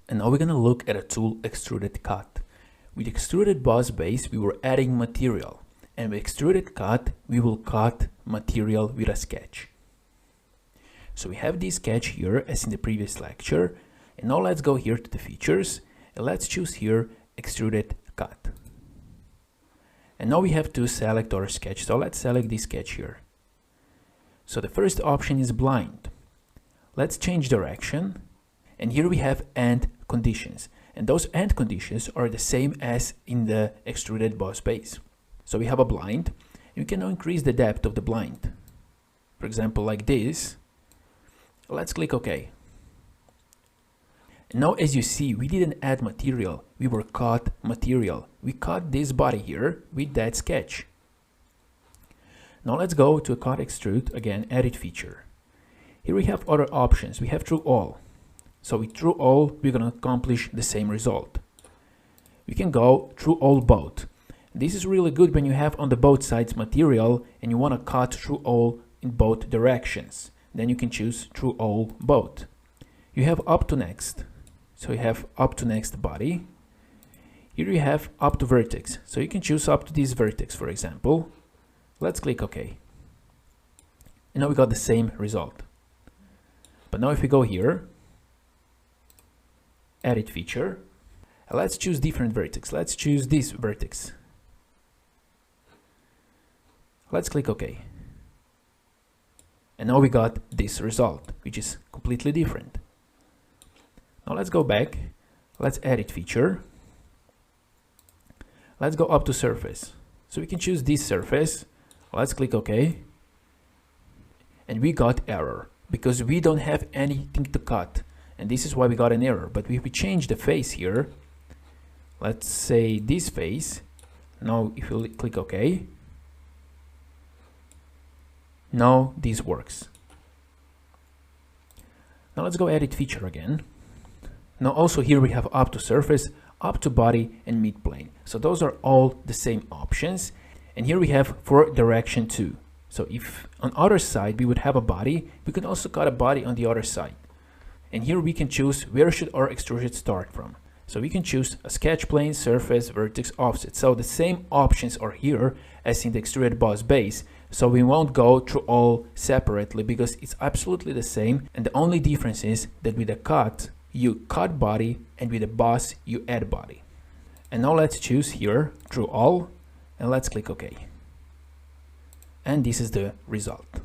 And now we're going to look at a tool, Extruded Cut. With Extruded Boss base, we were adding material. And with Extruded Cut, we will cut material with a sketch. So we have this sketch here as in the previous lecture. And now let's go here to the features. And let's choose here Extruded Cut. And now we have to select our sketch. So let's select this sketch here. So the first option is blind. Let's change direction. And here we have end conditions. And those end conditions are the same as in the Extruded Boss base. So we have a blind. And we can now increase the depth of the blind. For example, like this. Let's click OK. And now as you see, we didn't add material. We were cut material. We cut this body here with that sketch. Now let's go to Cut Extrude, again, Edit Feature. Here we have other options. We have Through All. So with Through All, we're going to accomplish the same result. We can go Through All Both. This is really good when you have on the both sides material and you want to cut through all in both directions. Then you can choose Through All Both. You have Up to Next. So you have Up to Next Body. Here you have Up to Vertex. So you can choose up to this vertex, for example. Let's click OK. And now we got the same result. But now if we go here, Edit Feature, let's choose different vertex. Let's choose this vertex. Let's click OK. And now we got this result, which is completely different. Now let's go back. Let's Edit Feature. Let's go up to Surface. So we can choose this surface. Let's click OK. And we got error because we don't have anything to cut. And this is why we got an error. But if we change the face here, let's say this face. Now if you click OK, now this works. Now let's go Edit Feature again. Now also here we have Up to Surface, Up to Body, and Mid Plane. So those are all the same options. And here we have for direction too. So if on other side we would have a body, we can also cut a body on the other side. And here we can choose where should our extrusion start from. So we can choose a sketch plane, surface, vertex, offset. So the same options are here as in the Extruded Boss base. So we won't go through all separately because it's absolutely the same. And the only difference is that with a cut, you cut body, and with a boss, you add body. And now let's choose here Through All, and let's click OK. And this is the result.